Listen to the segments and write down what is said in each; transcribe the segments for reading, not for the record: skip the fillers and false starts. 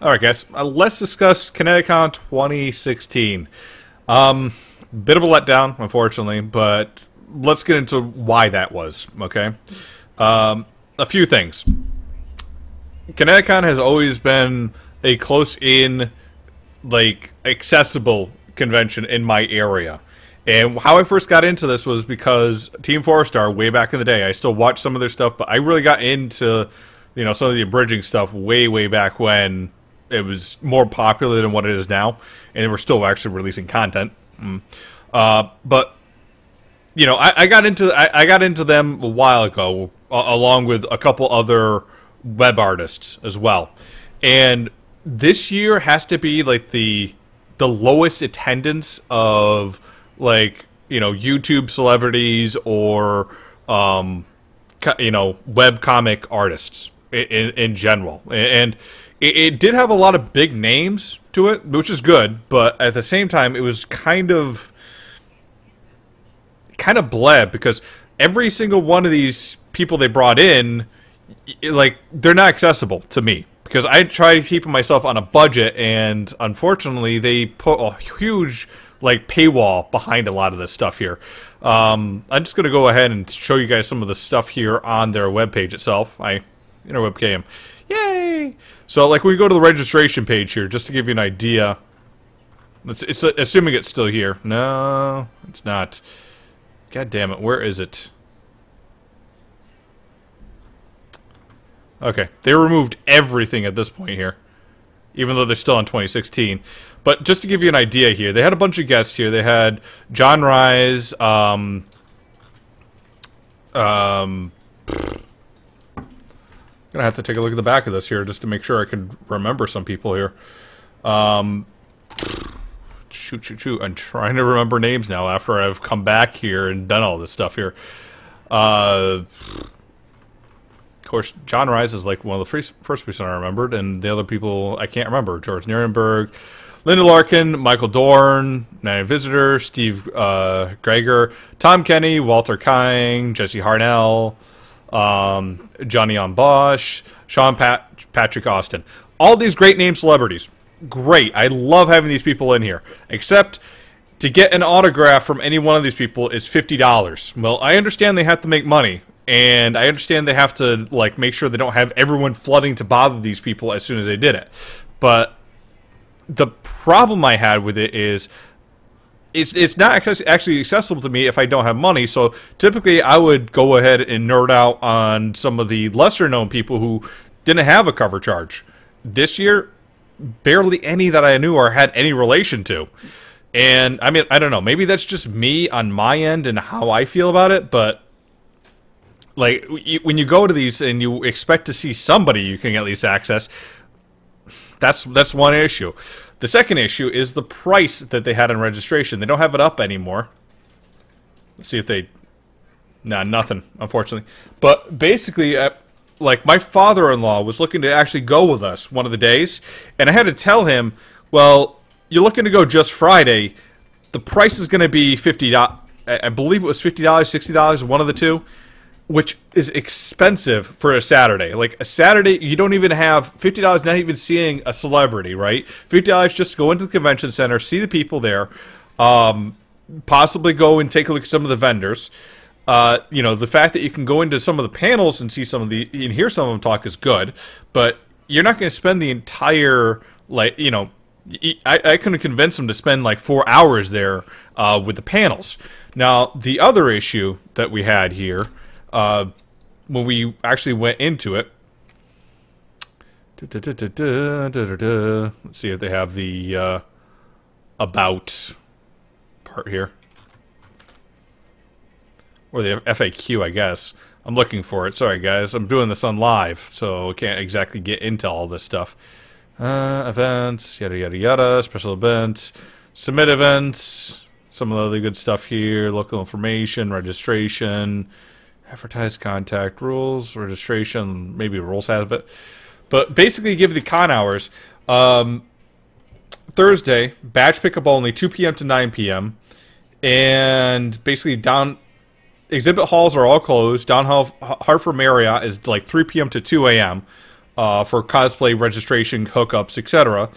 Alright, guys. Let's discuss Connecticon 2016. Bit of a letdown, unfortunately, but let's get into why that was, okay? A few things. Connecticon has always been a close-in, like, accessible convention in my area. And how I first got into this was because Team 4-Star, way back in the day, I still watched some of their stuff, but I really got into, you know, some of the abridging stuff way back when it was more popular than what it is now, and they were still actually releasing content. But you know, I got into them a while ago, along with a couple other web artists as well. And this year has to be like the lowest attendance of, like, you know, YouTube celebrities or you know, web comic artists in general. And it did have a lot of big names to it, which is good, but at the same time, it was kind of bleb, because every single one of these people they brought in, like, they're not accessible to me, because I try keeping myself on a budget, and unfortunately, they put a huge, like, paywall behind a lot of this stuff here. I'm just going to go ahead and show you guys some of the stuff here on their webpage itself. Webcam. Yay! So, like, we go to the registration page here, just to give you an idea. It's assuming it's still here. No, it's not. God damn it, where is it? Okay, they removed everything at this point here, even though they're still in 2016. But just to give you an idea here, they had a bunch of guests here. They had John Rise, gonna have to take a look at the back of this here just to make sure I can remember some people here. Shoot. I'm trying to remember names now after I've come back here and done all this stuff here. Of course, John Rise is like one of the first person I remembered, and the other people I can't remember. George Nierenberg, Linda Larkin, Michael Dorn, Night Visitor, Steve Greger, Tom Kenny, Walter Kyng, Jesse Harnell, Johnny on Bosch, Sean Patrick Austin. All these great name celebrities. Great. I love having these people in here. Except to get an autograph from any one of these people is $50. Well, I understand they have to make money, and I understand they have to, like, make sure they don't have everyone flooding to bother these people as soon as they did it. But the problem I had with it is it's not actually accessible to me if I don't have money. So typically I would go ahead and nerd out on some of the lesser known people who didn't have a cover charge. This year, barely any that I knew or had any relation to. And I mean, I don't know, maybe that's just me on my end and how I feel about it, but like, when you go to these and you expect to see somebody you can at least access, that's one issue. The second issue is the price that they had on registration. They don't have it up anymore. Let's see if they... Nah, nothing, unfortunately. But basically, like, my father-in-law was looking to actually go with us one of the days, and I had to tell him, well, you're looking to go just Friday. The price is going to be $50. I believe it was $50, $60, one of the two, which is expensive for a Saturday. Like, a Saturday, you don't even have $50, not even seeing a celebrity, right? $50 just to go into the convention center, see the people there, possibly go and take a look at some of the vendors. You know, the fact that you can go into some of the panels and see some of the, and hear some of them talk is good, but you're not going to spend the entire, like, you know, I couldn't convince them to spend like 4 hours there with the panels. Now, the other issue that we had here, when we actually went into it, let's see if they have the about part here. Or the FAQ, I guess. I'm looking for it. Sorry, guys. I'm doing this on live, so I can't exactly get into all this stuff. Events, yada, yada, yada. Special events. Submit events. Some of the other good stuff here. Local information, registration, advertise contact, rules, registration. Maybe rules have it. But basically, give the con hours. Thursday, batch pickup only, 2 p.m. to 9 p.m. And basically down exhibit halls are all closed. Hartford Marriott is like 3 p.m. to 2 a.m. For cosplay registration, hookups, etc.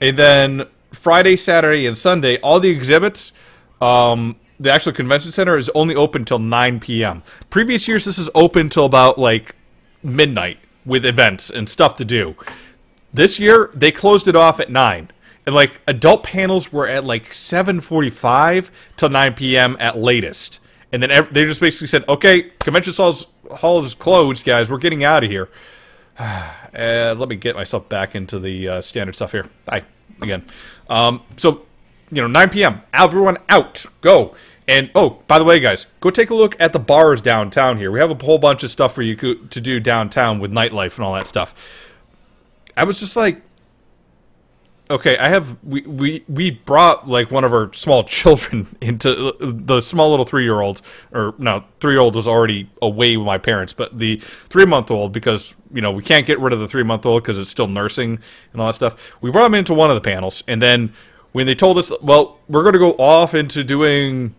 And then Friday, Saturday, and Sunday, all the exhibits, the actual convention center is only open till 9 p.m. Previous years, this is open till about like midnight with events and stuff to do. This year, they closed it off at 9. And like adult panels were at like 7:45 till 9 p.m. at latest. And then they just basically said, okay, convention hall is closed, guys. We're getting out of here. Let me get myself back into the standard stuff here. Hi, again. So, 9 p.m. Everyone out. Go. And, oh, by the way, guys, go take a look at the bars downtown here. We have a whole bunch of stuff for you to do downtown with nightlife and all that stuff. I was just like, okay, we brought like one of our small children into the small little 3-year-olds, or no, 3-year-old was already away with my parents, but the 3-month-old, because we can't get rid of the 3-month-old because it's still nursing and all that stuff. We brought him into one of the panels, and then when they told us, well, we're going to go off into doing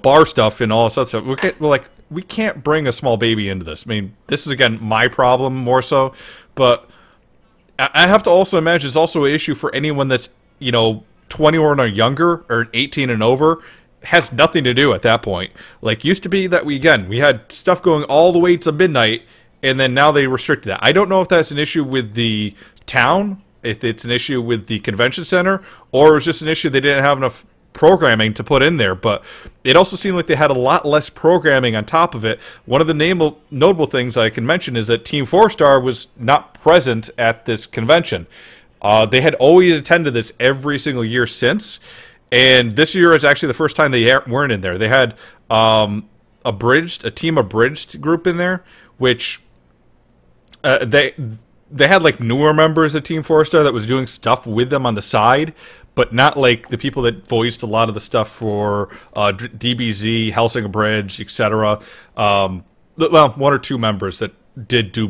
bar stuff and all this other stuff, we're like, we can't bring a small baby into this. I mean, this is again my problem more so, but I have to also imagine it's also an issue for anyone that's, 21 or younger, or 18 and over. Has nothing to do at that point. Like, used to be that we had stuff going all the way to midnight, and then now they restricted that. I don't know if that's an issue with the town, if it's an issue with the convention center, or it's just an issue they didn't have enough programming to put in there, but it also seemed like they had a lot less programming on top of it. One of the notable things I can mention is that Team 4-Star was not present at this convention. They had always attended this every single year since, and this year is actually the first time they weren't in there. They had a Team Abridged group in there, which they had like newer members of Team 4-Star that was doing stuff with them on the side, but not like the people that voiced a lot of the stuff for DBZ, Hellsinger Bridge, etc. Well, 1 or 2 members that did do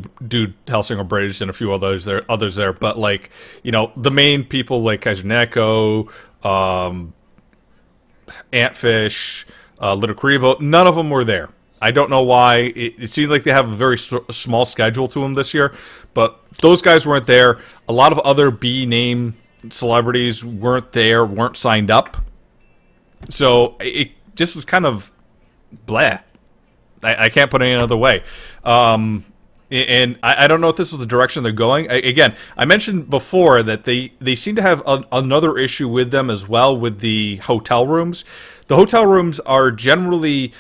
Hellsinger Bridge and a few others there. But like, the main people like Kaiser Neko, Antfish, Little Karibo, none of them were there. I don't know why. It seemed like they have a very small schedule to them this year, but those guys weren't there. A lot of other B-name celebrities weren't there, weren't signed up. So it just is kind of blah. I can't put it any other way. And I don't know if this is the direction they're going. Again, I mentioned before that they seem to have another issue with them as well with the hotel rooms. The hotel rooms are generally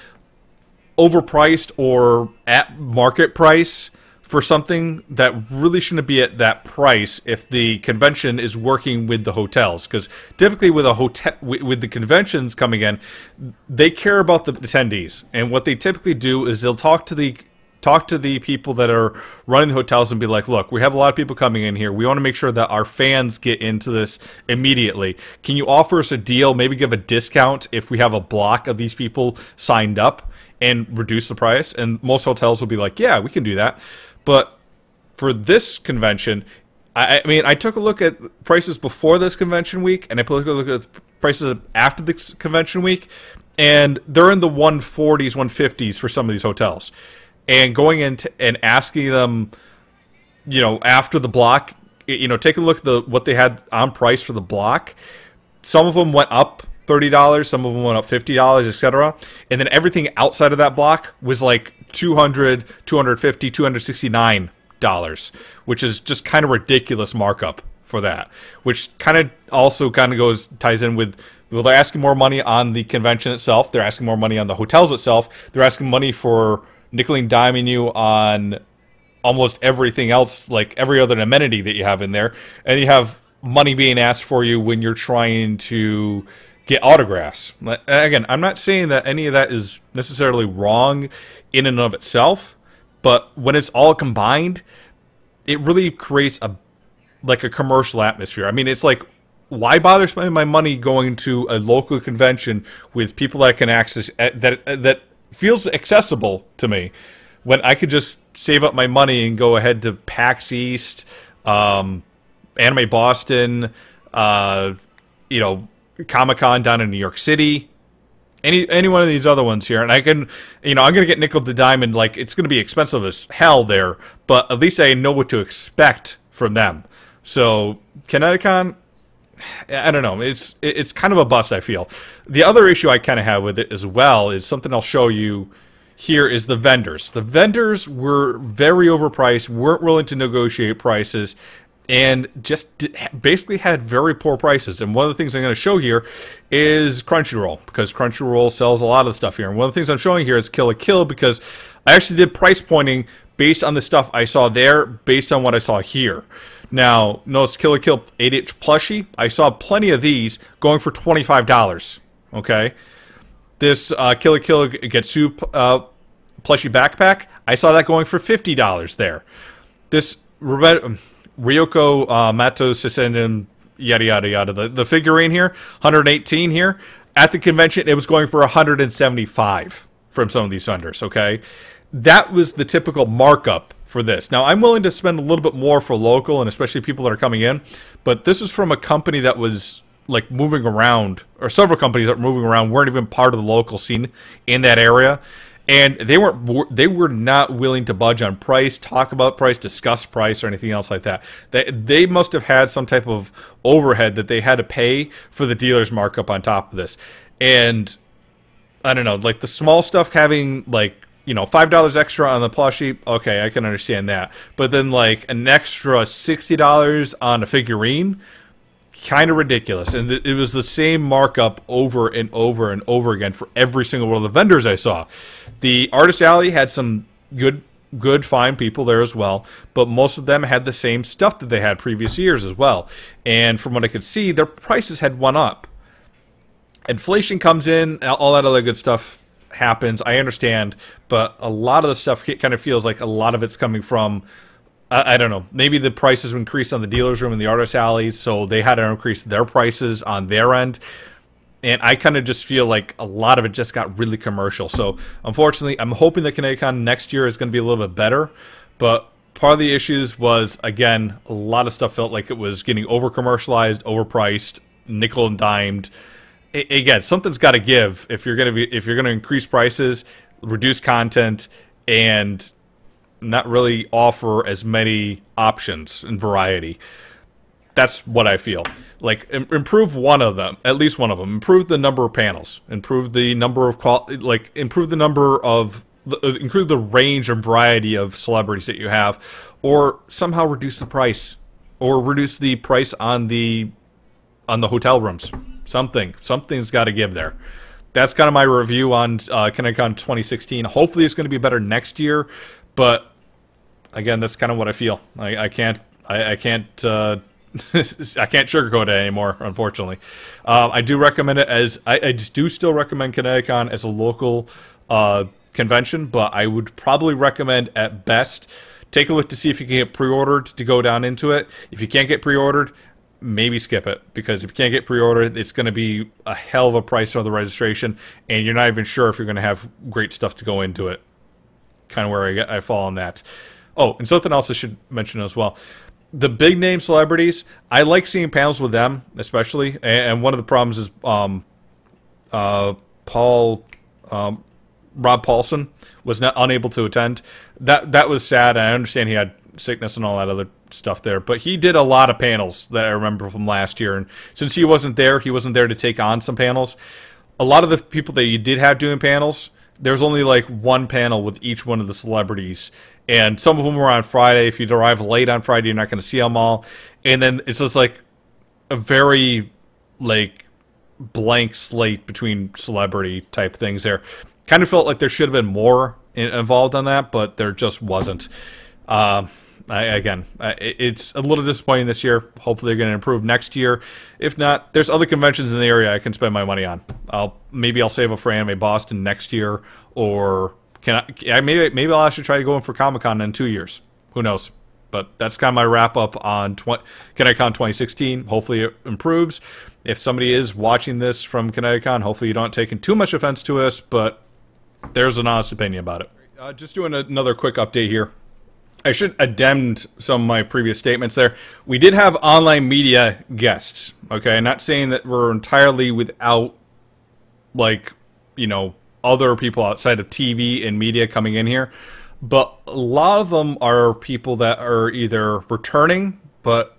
overpriced or at market price for something that really shouldn't be at that price if the convention is working with the hotels. Because typically with with the conventions coming in, they care about the attendees, and what they typically do is they'll talk to the people that are running the hotels and be like, look, we have a lot of people coming in here. We want to make sure that our fans get into this immediately. Can you offer us a deal, maybe give a discount if we have a block of these people signed up and reduce the price? And most hotels will be like, yeah, we can do that. But for this convention, I mean, I took a look at prices before this convention week, and I took a look at prices after this convention week, and they're in the 140s, 150s for some of these hotels. And going into and asking them, after the block, take a look at what they had on price for the block. Some of them went up $30, some of them went up $50, etc. And then everything outside of that block was like $200, $250, $269, which is just kind of ridiculous markup for that. Which kind of also ties in with, well, they're asking more money on the convention itself. They're asking more money on the hotels itself. They're asking money for nickel and diming you on almost everything else, like every other amenity that you have in there. And you have money being asked for you when you're trying to get autographs. Again, I'm not saying that any of that is necessarily wrong in and of itself, but when it's all combined, it really creates a commercial atmosphere. I mean, it's like, why bother spending my money going to a local convention with people that I can access that feels accessible to me, when I could just save up my money and go ahead to PAX East, Anime Boston, Comic-Con down in New York City, any one of these other ones here, and I can, I'm gonna get nickel to diamond. Like, it's gonna be expensive as hell there, but at least I know what to expect from them. So Connecticon, I don't know. It's kind of a bust, I feel. The other issue I kind of have with it as well is something I'll show you here is the vendors. The vendors were very overpriced, weren't willing to negotiate prices, and just basically had very poor prices. And one of the things I'm going to show here is Crunchyroll, because Crunchyroll sells a lot of the stuff here. And one of the things I'm showing here is Kill a Kill, because I actually did price pointing based on the stuff I saw there, based on what I saw here. Now, notice Kill a Kill 8-inch plushie. I saw plenty of these going for $25. Okay? This Kill a Kill Getsu plushie backpack, I saw that going for $50 there. This Ryoko Mato Sisenden yada yada yada, the figurine here, 118 here. At the convention, it was going for 175 from some of these vendors, okay? That was the typical markup for this. Now, I'm willing to spend a little bit more for local, and especially people that are coming in, but this is from a company that was like moving around, or several companies that were moving around, weren't even part of the local scene in that area, and they were not willing to budge on price, talk about price, discuss price, or anything else like that. They must have had some type of overhead that they had to pay for the dealer's markup on top of this. And I don't know, like the small stuff having like, $5 extra on the plushie, okay, I can understand that. But then like an extra $60 on a figurine, kind of ridiculous. And it was the same markup over and over and over again for every single one of the vendors I saw. The Artist Alley had some good, fine people there as well, but most of them had the same stuff that they had previous years as well. And from what I could see, their prices had went up. Inflation comes in, all that other good stuff happens, I understand, but a lot of the stuff kind of feels like a lot of it's coming from, I don't know, maybe the prices increased on the dealer's room and the Artist Alleys, so they had to increase their prices on their end. And I kind of just feel like a lot of it just got really commercial. So, unfortunately, I'm hoping that Connecticon next year is going to be a little bit better. But part of the issues was, again, a lot of stuff felt like it was getting over-commercialized, overpriced, nickel and dimed. Again, something's got to give if you're going to increase prices, reduce content, and not really offer as many options and variety. That's what I feel. Like, improve one of them, at least one of them. Improve the number of panels. Improve the number of improve the range and variety of celebrities that you have, or somehow reduce the price, or reduce the price on the hotel rooms. Something's got to give there. That's kind of my review on Connecticon 2016. Hopefully, it's going to be better next year, but again, that's kind of what I feel. I can't I can't sugarcoat it anymore, unfortunately. I do recommend it as I do still recommend Connecticon as a local convention, but I would probably recommend at best take a look to see if you can get pre-ordered to go down into it. If you can't get pre-ordered, maybe skip it, because if you can't get pre-ordered, it's going to be a hell of a price for the registration, and you're not even sure if you're going to have great stuff to go into it. Kind of where I fall on that. Oh, and something else I should mention as well. The big name celebrities, I like seeing panels with them, especially. And one of the problems is Rob Paulson was not unable to attend. That was sad. I understand he had sickness and all that other stuff there, but he did a lot of panels that I remember from last year. And since he wasn't there to take on some panels. A lot of the people that you did have doing panels, there's only like one panel with each one of the celebrities, and some of them were on Friday. If you arrive late on Friday, you're not going to see them all. And then it's just like a very like blank slate between celebrity type things there. Kind of felt like there should have been more involved on that, but there just wasn't. It's a little disappointing this year. Hopefully they're going to improve next year. If not, there's other conventions in the area I can spend my money on. Maybe I'll save up for Anime Boston next year, or maybe I'll actually try to go in for Comic-Con in 2 years. Who knows? But that's kind of my wrap up on Connecticon 2016. Hopefully it improves. If somebody is watching this from Connecticon, hopefully you don't take too much offense to us, but there's an honest opinion about it. Just doing another quick update here. I should addend some of my previous statements there. We did have online media guests, okay? Not saying that we're entirely without, like, other people outside of TV and media coming in here. But a lot of them are people that are either returning, but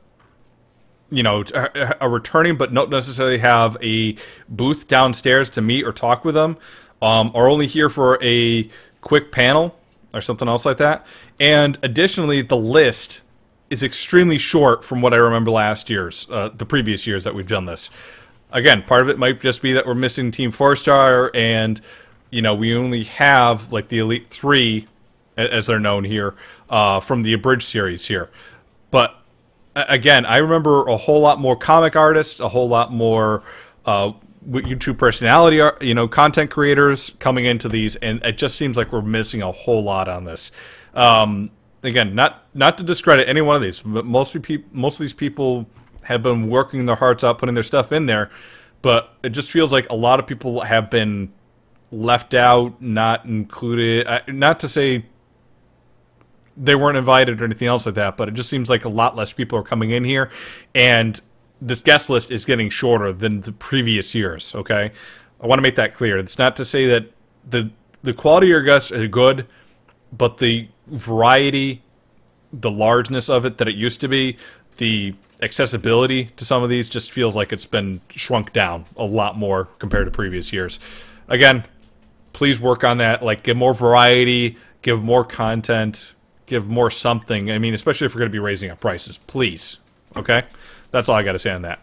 are returning, but don't necessarily have a booth downstairs to meet or talk with them, or only here for a quick panel or something else like that. And additionally, the list is extremely short from what I remember the previous years that we've done this. Again, part of it might just be that we're missing Team 4-Star, and we only have like the Elite 3, as they're known here, from the Abridged series here. But again, I remember a whole lot more comic artists, a whole lot more YouTube personality, content creators coming into these, and it just seems like we're missing a whole lot on this. Again, not to discredit any one of these, but most of these people have been working their hearts out, putting their stuff in there, but it just feels like a lot of people have been left out, not included. Not to say they weren't invited or anything else like that, but it just seems like a lot less people are coming in here, and this guest list is getting shorter than the previous years, okay? I want to make that clear. It's not to say that the quality of your guests are good, but the variety, the largeness of it that it used to be, the accessibility to some of these just feels like it's been shrunk down a lot more compared to previous years. Again, please work on that. Like, give more variety, give more content, give more something. I mean, especially if we're going to be raising up prices. Please. Okay? That's all I got to say on that.